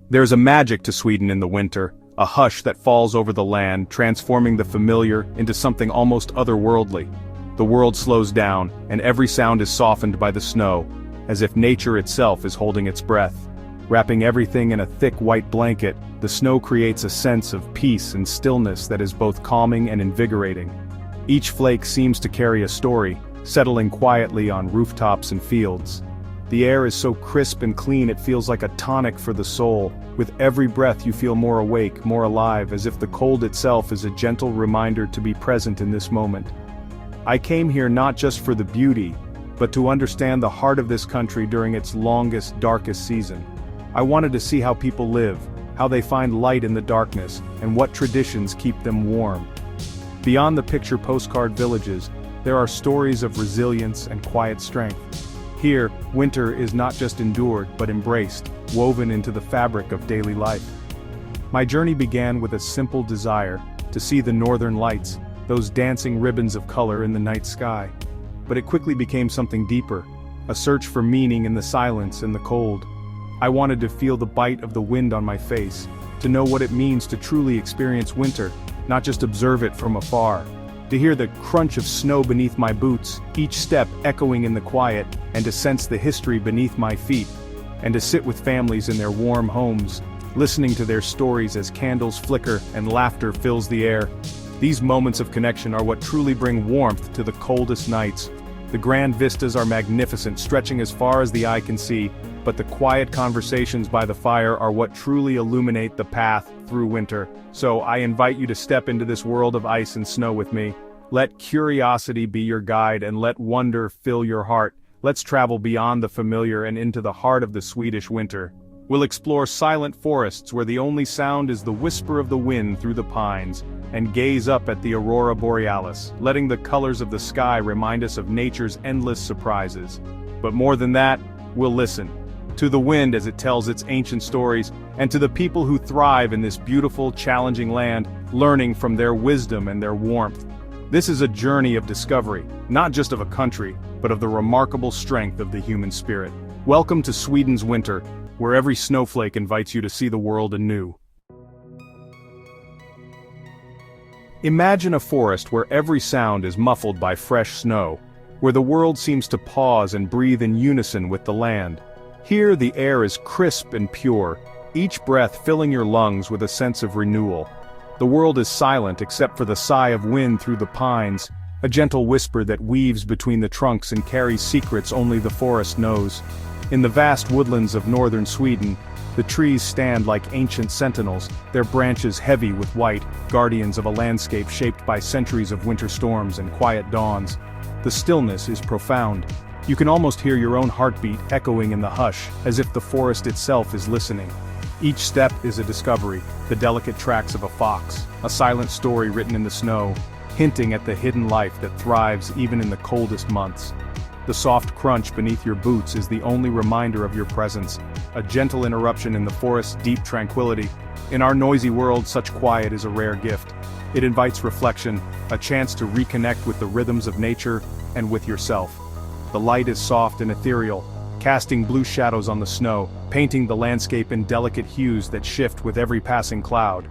There's a magic to Sweden in the winter, a hush that falls over the land, transforming the familiar into something almost otherworldly. The world slows down, and every sound is softened by the snow, as if nature itself is holding its breath. Wrapping everything in a thick white blanket, the snow creates a sense of peace and stillness that is both calming and invigorating. Each flake seems to carry a story, settling quietly on rooftops and fields. The air is so crisp and clean it feels like a tonic for the soul. With every breath you feel more awake, more alive, as if the cold itself is a gentle reminder to be present in this moment. I came here not just for the beauty, but to understand the heart of this country during its longest, darkest season. I wanted to see how people live, how they find light in the darkness, and what traditions keep them warm. Beyond the picture postcard villages, there are stories of resilience and quiet strength. Here, winter is not just endured but embraced, woven into the fabric of daily life. My journey began with a simple desire to see the northern lights, those dancing ribbons of color in the night sky. But it quickly became something deeper, a search for meaning in the silence and the cold. I wanted to feel the bite of the wind on my face, to know what it means to truly experience winter, not just observe it from afar. To hear the crunch of snow beneath my boots, each step echoing in the quiet, and to sense the history beneath my feet, and to sit with families in their warm homes, listening to their stories as candles flicker and laughter fills the air. These moments of connection are what truly bring warmth to the coldest nights. The grand vistas are magnificent, stretching as far as the eye can see, but the quiet conversations by the fire are what truly illuminate the path through winter. So I invite you to step into this world of ice and snow with me. Let curiosity be your guide and let wonder fill your heart. Let's travel beyond the familiar and into the heart of the Swedish winter. We'll explore silent forests where the only sound is the whisper of the wind through the pines, and gaze up at the aurora borealis, letting the colors of the sky remind us of nature's endless surprises. But more than that, we'll listen to the wind as it tells its ancient stories, and to the people who thrive in this beautiful, challenging land, learning from their wisdom and their warmth. This is a journey of discovery, not just of a country, but of the remarkable strength of the human spirit. Welcome to Sweden's winter, where every snowflake invites you to see the world anew. Imagine a forest where every sound is muffled by fresh snow, where the world seems to pause and breathe in unison with the land. Here the air is crisp and pure, each breath filling your lungs with a sense of renewal. The world is silent except for the sigh of wind through the pines, a gentle whisper that weaves between the trunks and carries secrets only the forest knows. In the vast woodlands of northern Sweden, the trees stand like ancient sentinels, their branches heavy with white, guardians of a landscape shaped by centuries of winter storms and quiet dawns. The stillness is profound. You can almost hear your own heartbeat echoing in the hush, as if the forest itself is listening. Each step is a discovery, the delicate tracks of a fox, a silent story written in the snow, hinting at the hidden life that thrives even in the coldest months. The soft crunch beneath your boots is the only reminder of your presence, a gentle interruption in the forest's deep tranquility. In our noisy world, such quiet is a rare gift. It invites reflection, a chance to reconnect with the rhythms of nature and with yourself. The light is soft and ethereal, casting blue shadows on the snow, painting the landscape in delicate hues that shift with every passing cloud.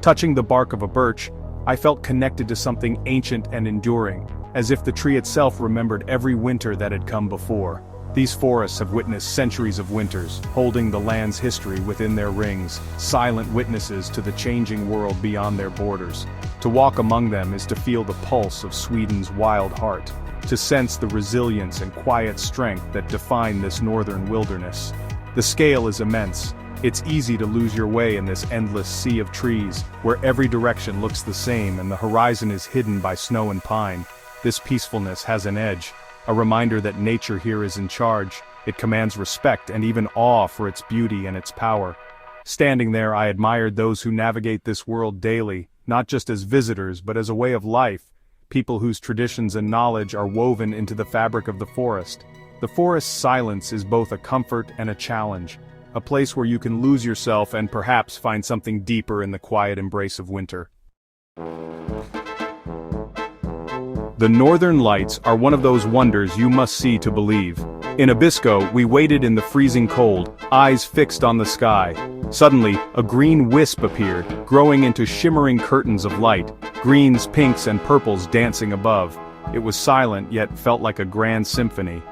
Touching the bark of a birch, I felt connected to something ancient and enduring, as if the tree itself remembered every winter that had come before. These forests have witnessed centuries of winters, holding the land's history within their rings, silent witnesses to the changing world beyond their borders. To walk among them is to feel the pulse of Sweden's wild heart, to sense the resilience and quiet strength that define this northern wilderness. The scale is immense. It's easy to lose your way in this endless sea of trees, where every direction looks the same and the horizon is hidden by snow and pine. This peacefulness has an edge, a reminder that nature here is in charge. It commands respect and even awe for its beauty and its power. Standing there, I admired those who navigate this world daily, not just as visitors but as a way of life, people whose traditions and knowledge are woven into the fabric of the forest. The forest's silence is both a comfort and a challenge, a place where you can lose yourself and perhaps find something deeper in the quiet embrace of winter. The Northern Lights are one of those wonders you must see to believe. In Abisko, we waited in the freezing cold, eyes fixed on the sky. Suddenly, a green wisp appeared, growing into shimmering curtains of light, greens, pinks, and purples dancing above. It was silent, yet felt like a grand symphony.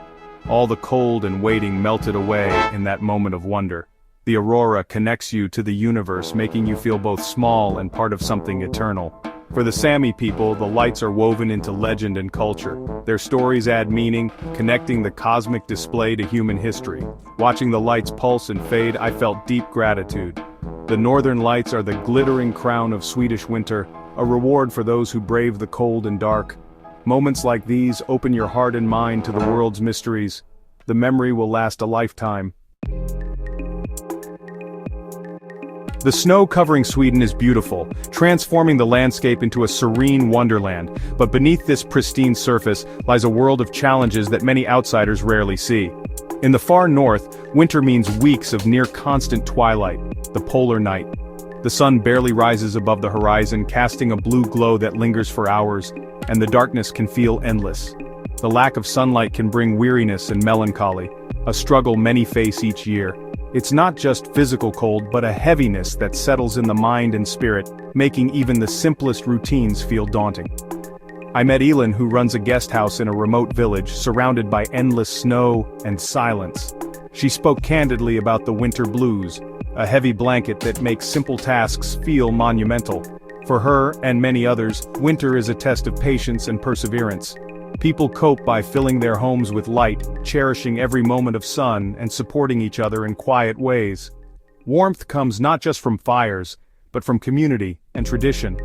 All the cold and waiting melted away in that moment of wonder. The aurora connects you to the universe, making you feel both small and part of something eternal. For the Sami people, the lights are woven into legend and culture. Their stories add meaning, connecting the cosmic display to human history. Watching the lights pulse and fade, I felt deep gratitude. The northern lights are the glittering crown of Swedish winter, a reward for those who brave the cold and dark. Moments like these open your heart and mind to the world's mysteries. The memory will last a lifetime. The snow covering Sweden is beautiful, transforming the landscape into a serene wonderland, but beneath this pristine surface lies a world of challenges that many outsiders rarely see. In the far north, winter means weeks of near-constant twilight, the polar night. The sun barely rises above the horizon, casting a blue glow that lingers for hours, and the darkness can feel endless. The lack of sunlight can bring weariness and melancholy, a struggle many face each year. It's not just physical cold but a heaviness that settles in the mind and spirit, making even the simplest routines feel daunting. I met Elin, who runs a guest house in a remote village surrounded by endless snow and silence. She spoke candidly about the winter blues, a heavy blanket that makes simple tasks feel monumental. For her, and many others, winter is a test of patience and perseverance. People cope by filling their homes with light, cherishing every moment of sun, and supporting each other in quiet ways. Warmth comes not just from fires, but from community and tradition.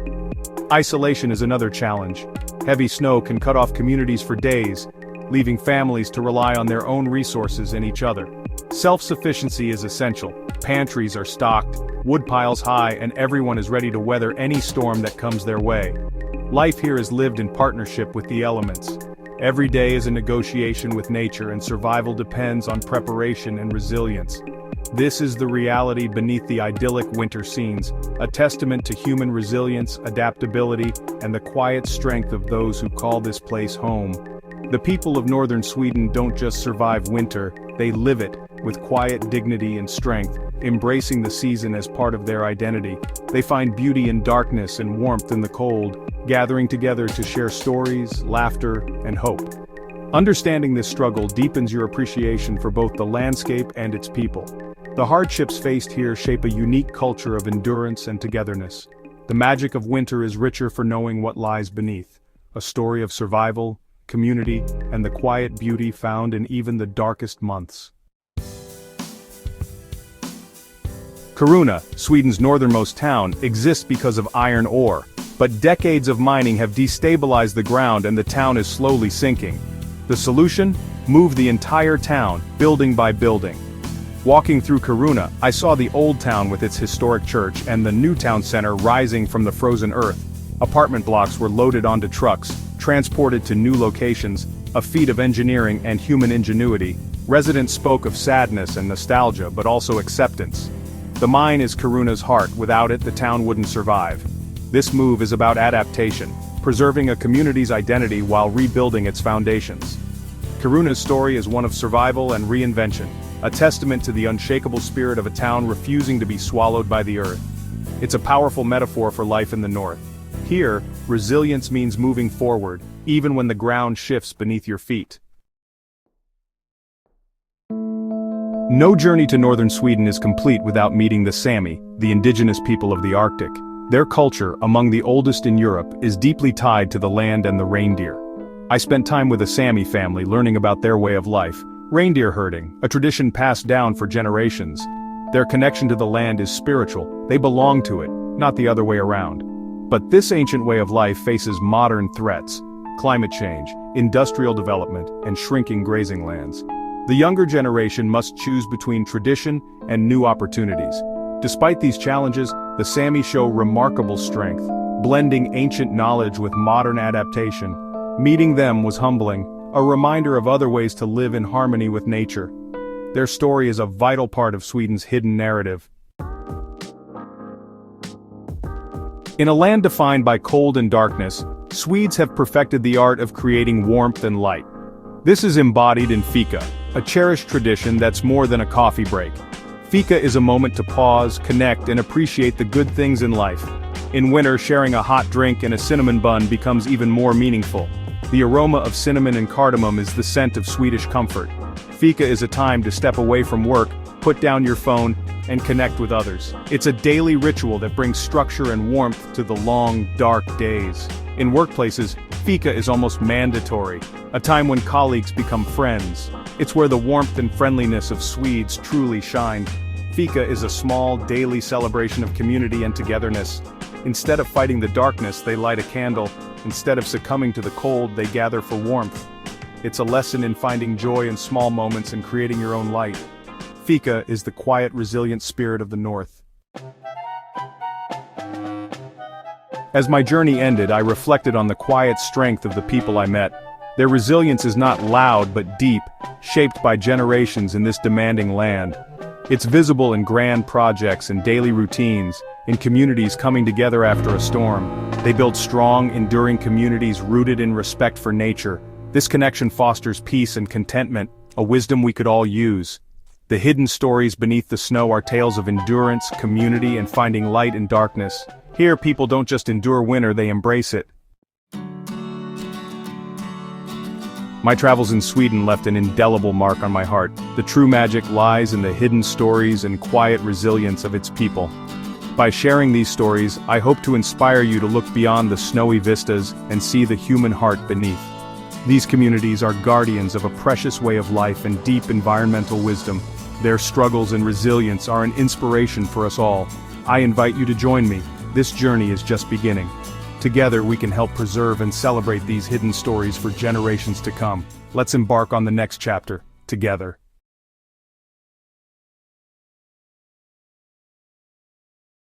Isolation is another challenge. Heavy snow can cut off communities for days, leaving families to rely on their own resources and each other. Self-sufficiency is essential. Pantries are stocked, wood piles high, and everyone is ready to weather any storm that comes their way. Life here is lived in partnership with the elements. Every day is a negotiation with nature, and survival depends on preparation and resilience. This is the reality beneath the idyllic winter scenes, a testament to human resilience, adaptability, and the quiet strength of those who call this place home. The people of northern Sweden don't just survive winter, they live it, with quiet dignity and strength, embracing the season as part of their identity. They find beauty in darkness and warmth in the cold, gathering together to share stories, laughter, and hope. Understanding this struggle deepens your appreciation for both the landscape and its people. The hardships faced here shape a unique culture of endurance and togetherness. The magic of winter is richer for knowing what lies beneath, a story of survival, community, and the quiet beauty found in even the darkest months. Kiruna, Sweden's northernmost town, exists because of iron ore, but decades of mining have destabilized the ground and the town is slowly sinking. The solution? Move the entire town, building by building. Walking through Kiruna, I saw the old town with its historic church and the new town center rising from the frozen earth. Apartment blocks were loaded onto trucks, transported to new locations, a feat of engineering and human ingenuity. Residents spoke of sadness and nostalgia, but also acceptance. The mine is Kiruna's heart. Without it, the town wouldn't survive. This move is about adaptation, preserving a community's identity while rebuilding its foundations. Kiruna's story is one of survival and reinvention, a testament to the unshakable spirit of a town refusing to be swallowed by the earth. It's a powerful metaphor for life in the north. Here, resilience means moving forward, even when the ground shifts beneath your feet. No journey to northern Sweden is complete without meeting the Sami, the indigenous people of the Arctic. Their culture, among the oldest in Europe, is deeply tied to the land and the reindeer. I spent time with a Sami family learning about their way of life, reindeer herding, a tradition passed down for generations. Their connection to the land is spiritual, they belong to it, not the other way around. But this ancient way of life faces modern threats: climate change, industrial development, and shrinking grazing lands. The younger generation must choose between tradition and new opportunities. Despite these challenges, the Sami show remarkable strength, blending ancient knowledge with modern adaptation. Meeting them was humbling, a reminder of other ways to live in harmony with nature. Their story is a vital part of Sweden's hidden narrative. In a land defined by cold and darkness, Swedes have perfected the art of creating warmth and light. This is embodied in fika, a cherished tradition that's more than a coffee break. Fika is a moment to pause, connect, and appreciate the good things in life. In winter, sharing a hot drink and a cinnamon bun becomes even more meaningful. The aroma of cinnamon and cardamom is the scent of Swedish comfort. Fika is a time to step away from work, put down your phone, and connect with others. It's a daily ritual that brings structure and warmth to the long, dark days. In workplaces, Fika is almost mandatory, a time when colleagues become friends. It's where the warmth and friendliness of Swedes truly shine. Fika is a small, daily celebration of community and togetherness. Instead of fighting the darkness, they light a candle. Instead of succumbing to the cold, they gather for warmth. It's a lesson in finding joy in small moments and creating your own light. Fika is the quiet, resilient spirit of the North. As my journey ended, I reflected on the quiet strength of the people I met. Their resilience is not loud but deep, shaped by generations in this demanding land. It's visible in grand projects and daily routines, in communities coming together after a storm. They build strong, enduring communities rooted in respect for nature. This connection fosters peace and contentment, a wisdom we could all use. The hidden stories beneath the snow are tales of endurance, community, and finding light in darkness. Here, people don't just endure winter, they embrace it. My travels in Sweden left an indelible mark on my heart. The true magic lies in the hidden stories and quiet resilience of its people. By sharing these stories, I hope to inspire you to look beyond the snowy vistas and see the human heart beneath. These communities are guardians of a precious way of life and deep environmental wisdom. Their struggles and resilience are an inspiration for us all. I invite you to join me. This journey is just beginning. Together we can help preserve and celebrate these hidden stories for generations to come. Let's embark on the next chapter, together.